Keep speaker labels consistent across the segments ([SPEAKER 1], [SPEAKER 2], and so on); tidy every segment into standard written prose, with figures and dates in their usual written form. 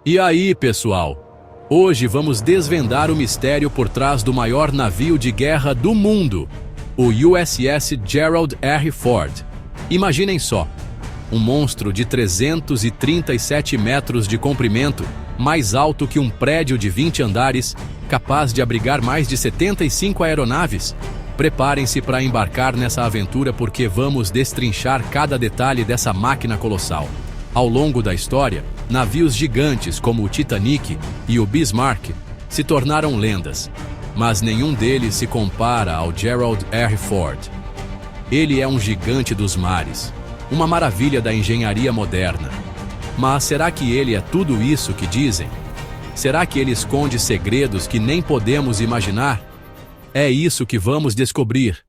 [SPEAKER 1] E aí, pessoal? Hoje vamos desvendar o mistério por trás do maior navio de guerra do mundo, o USS Gerald R. Ford. Imaginem só, um monstro de 337 metros de comprimento, mais alto que um prédio de 20 andares, capaz de abrigar mais de 75 aeronaves. Preparem-se para embarcar nessa aventura porque vamos destrinchar cada detalhe dessa máquina colossal. Ao longo da história, navios gigantes como o Titanic e o Bismarck se tornaram lendas, mas nenhum deles se compara ao Gerald R. Ford. Ele é um gigante dos mares, uma maravilha da engenharia moderna. Mas será que ele é tudo isso que dizem? Será que ele esconde segredos que nem podemos imaginar? É isso que vamos descobrir.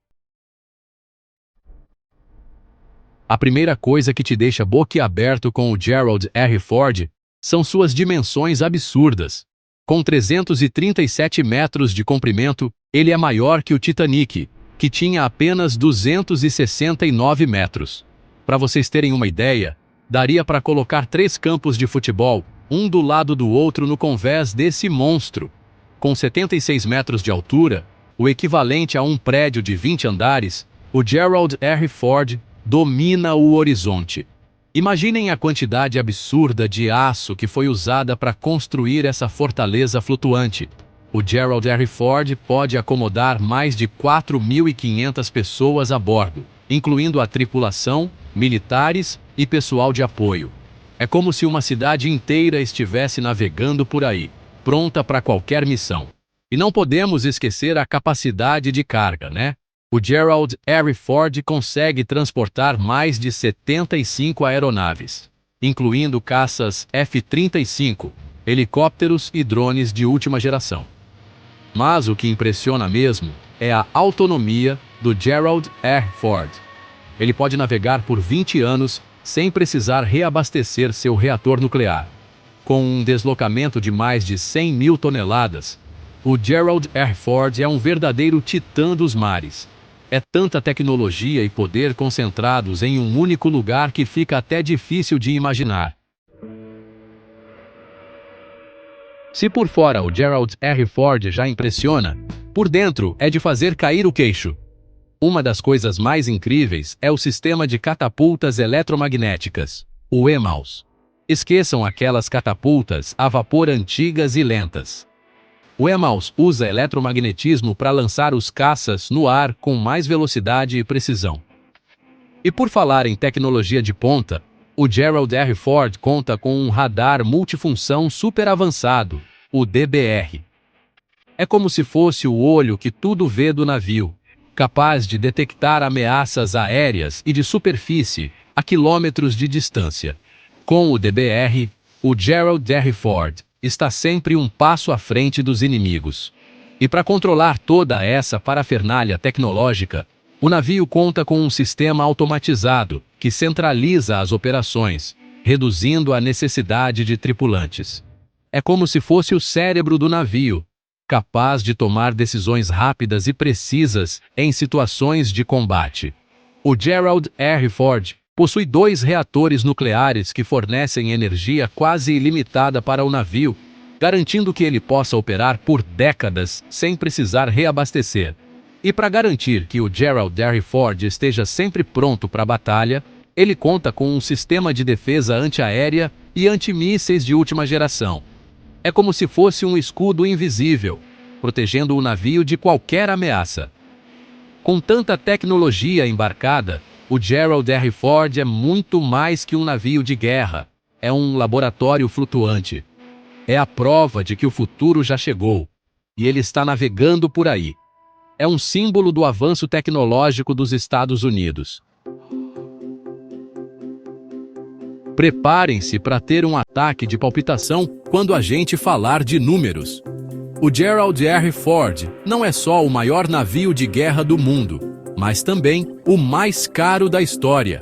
[SPEAKER 1] A primeira coisa que te deixa boquiaberto com o Gerald R. Ford são suas dimensões absurdas. Com 337 metros de comprimento, ele é maior que o Titanic, que tinha apenas 269 metros. Para vocês terem uma ideia, daria para colocar 3 campos de futebol, um do lado do outro no convés desse monstro. Com 76 metros de altura, o equivalente a um prédio de 20 andares, o Gerald R. Ford domina o horizonte. Imaginem a quantidade absurda de aço que foi usada para construir essa fortaleza flutuante. O Gerald R. Ford pode acomodar mais de 4.500 pessoas a bordo, incluindo a tripulação, militares e pessoal de apoio. É como se uma cidade inteira estivesse navegando por aí, pronta para qualquer missão. E não podemos esquecer a capacidade de carga, né? O Gerald R. Ford consegue transportar mais de 75 aeronaves, incluindo caças F-35, helicópteros e drones de última geração. Mas o que impressiona mesmo é a autonomia do Gerald R. Ford. Ele pode navegar por 20 anos sem precisar reabastecer seu reator nuclear. Com um deslocamento de mais de 100.000 toneladas, o Gerald R. Ford é um verdadeiro titã dos mares. É tanta tecnologia e poder concentrados em um único lugar que fica até difícil de imaginar. Se por fora o Gerald R. Ford já impressiona, por dentro é de fazer cair o queixo. Uma das coisas mais incríveis é o sistema de catapultas eletromagnéticas, o EMALS. Esqueçam aquelas catapultas a vapor antigas e lentas. O EMALS usa eletromagnetismo para lançar os caças no ar com mais velocidade e precisão. E por falar em tecnologia de ponta, o Gerald R. Ford conta com um radar multifunção super avançado, o DBR. É como se fosse o olho que tudo vê do navio, capaz de detectar ameaças aéreas e de superfície a quilômetros de distância. Com o DBR, o Gerald R. Ford está sempre um passo à frente dos inimigos. E para controlar toda essa parafernália tecnológica, o navio conta com um sistema automatizado que centraliza as operações, reduzindo a necessidade de tripulantes. É como se fosse o cérebro do navio, capaz de tomar decisões rápidas e precisas em situações de combate. O Gerald R. Ford possui 2 reatores nucleares que fornecem energia quase ilimitada para o navio, garantindo que ele possa operar por décadas sem precisar reabastecer. E para garantir que o Gerald R. Ford esteja sempre pronto para a batalha, ele conta com um sistema de defesa antiaérea e antimísseis de última geração. É como se fosse um escudo invisível, protegendo o navio de qualquer ameaça. Com tanta tecnologia embarcada, o Gerald R. Ford é muito mais que um navio de guerra. É um laboratório flutuante. É a prova de que o futuro já chegou, e ele está navegando por aí. É um símbolo do avanço tecnológico dos Estados Unidos. Preparem-se para ter um ataque de palpitação quando a gente falar de números. O Gerald R. Ford não é só o maior navio de guerra do mundo, mas também o mais caro da história.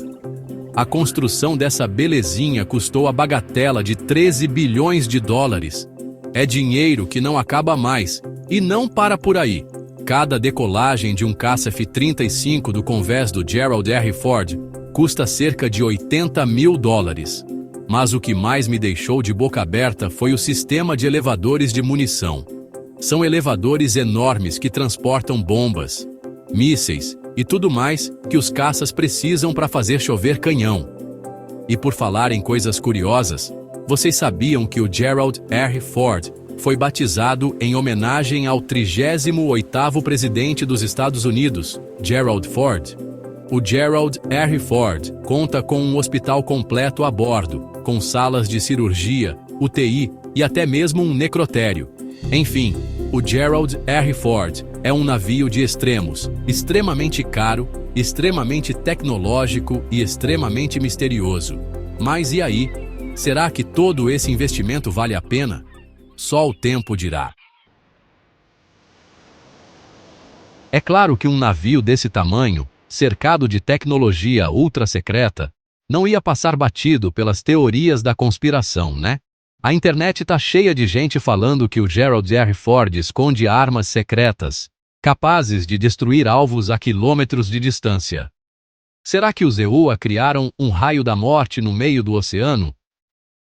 [SPEAKER 1] A construção dessa belezinha custou a bagatela de 13 bilhões de dólares. É dinheiro que não acaba mais, e não para por aí. Cada decolagem de um caça F-35 do convés do Gerald R. Ford custa cerca de 80 mil dólares. Mas o que mais me deixou de boca aberta foi o sistema de elevadores de munição. São elevadores enormes que transportam bombas, mísseis e tudo mais que os caças precisam para fazer chover canhão. E por falar em coisas curiosas, vocês sabiam que o Gerald R. Ford foi batizado em homenagem ao 38º presidente dos Estados Unidos, Gerald Ford? O Gerald R. Ford conta com um hospital completo a bordo, com salas de cirurgia, UTI e até mesmo um necrotério. Enfim, o Gerald R. Ford é um navio de extremos, extremamente caro, extremamente tecnológico e extremamente misterioso. Mas e aí? Será que todo esse investimento vale a pena? Só o tempo dirá. É claro que um navio desse tamanho, cercado de tecnologia ultra secreta, não ia passar batido pelas teorias da conspiração, né? A internet tá cheia de gente falando que o Gerald R. Ford esconde armas secretas, capazes de destruir alvos a quilômetros de distância. Será que os EUA criaram um raio da morte no meio do oceano?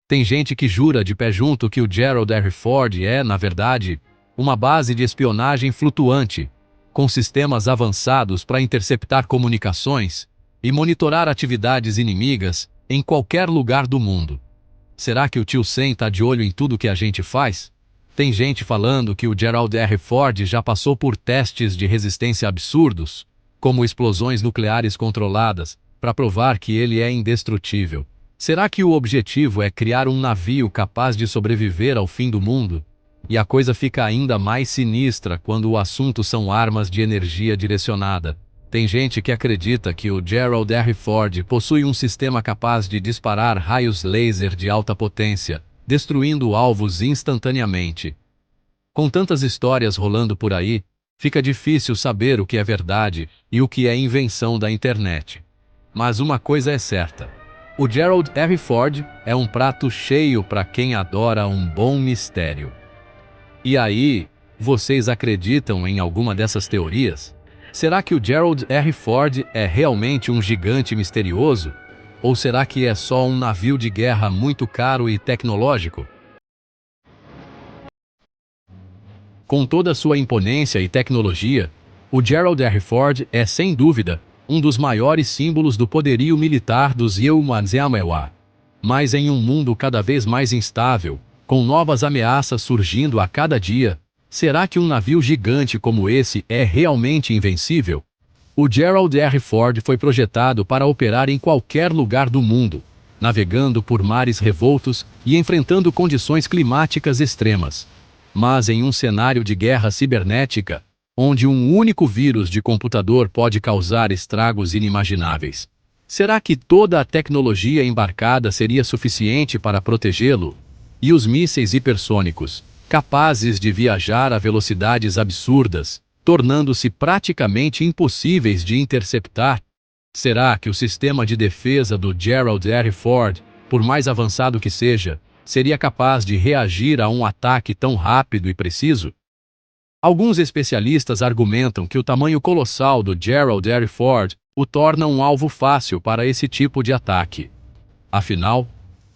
[SPEAKER 1] Tem gente que jura de pé junto que o Gerald R. Ford é, na verdade, uma base de espionagem flutuante, com sistemas avançados para interceptar comunicações e monitorar atividades inimigas em qualquer lugar do mundo. Será que o tio Sam tá de olho em tudo que a gente faz? Tem gente falando que o Gerald R. Ford já passou por testes de resistência absurdos, como explosões nucleares controladas, para provar que ele é indestrutível. Será que o objetivo é criar um navio capaz de sobreviver ao fim do mundo? E a coisa fica ainda mais sinistra quando o assunto são armas de energia direcionada. Tem gente que acredita que o Gerald R. Ford possui um sistema capaz de disparar raios laser de alta potência, destruindo alvos instantaneamente. Com tantas histórias rolando por aí, fica difícil saber o que é verdade e o que é invenção da internet. Mas uma coisa é certa: o Gerald R. Ford é um prato cheio para quem adora um bom mistério. E aí, vocês acreditam em alguma dessas teorias? Será que o Gerald R. Ford é realmente um gigante misterioso? Ou será que é só um navio de guerra muito caro e tecnológico? Com toda sua imponência e tecnologia, o Gerald R. Ford é, sem dúvida, um dos maiores símbolos do poderio militar dos Yeomanzeamewa. Mas em um mundo cada vez mais instável, com novas ameaças surgindo a cada dia, será que um navio gigante como esse é realmente invencível? O Gerald R. Ford foi projetado para operar em qualquer lugar do mundo, navegando por mares revoltos e enfrentando condições climáticas extremas. Mas em um cenário de guerra cibernética, onde um único vírus de computador pode causar estragos inimagináveis, será que toda a tecnologia embarcada seria suficiente para protegê-lo? E os mísseis hipersônicos, capazes de viajar a velocidades absurdas, tornando-se praticamente impossíveis de interceptar? Será que o sistema de defesa do Gerald R. Ford, por mais avançado que seja, seria capaz de reagir a um ataque tão rápido e preciso? Alguns especialistas argumentam que o tamanho colossal do Gerald R. Ford o torna um alvo fácil para esse tipo de ataque. Afinal,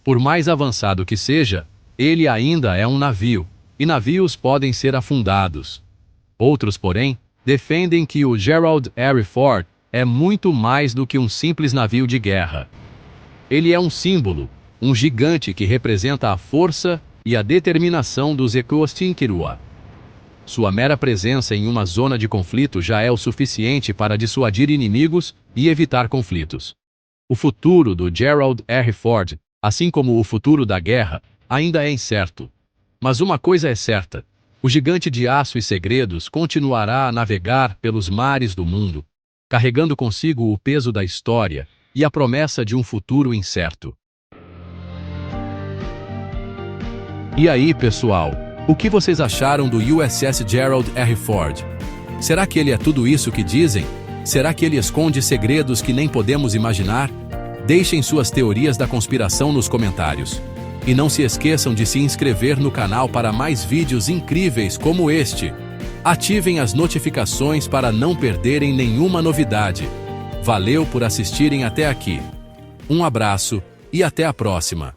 [SPEAKER 1] por mais avançado que seja, ele ainda é um navio, e navios podem ser afundados. Outros, porém, defendem que o Gerald R. Ford é muito mais do que um simples navio de guerra. Ele é um símbolo, um gigante que representa a força e a determinação dos Ekoostinkerua. Sua mera presença em uma zona de conflito já é o suficiente para dissuadir inimigos e evitar conflitos. O futuro do Gerald R. Ford, assim como o futuro da guerra, ainda é incerto. Mas uma coisa é certa: o gigante de aço e segredos continuará a navegar pelos mares do mundo, carregando consigo o peso da história e a promessa de um futuro incerto. E aí, pessoal, o que vocês acharam do USS Gerald R. Ford? Será que ele é tudo isso que dizem? Será que ele esconde segredos que nem podemos imaginar? Deixem suas teorias da conspiração nos comentários. E não se esqueçam de se inscrever no canal para mais vídeos incríveis como este. Ativem as notificações para não perderem nenhuma novidade. Valeu por assistirem até aqui. Um abraço e até a próxima.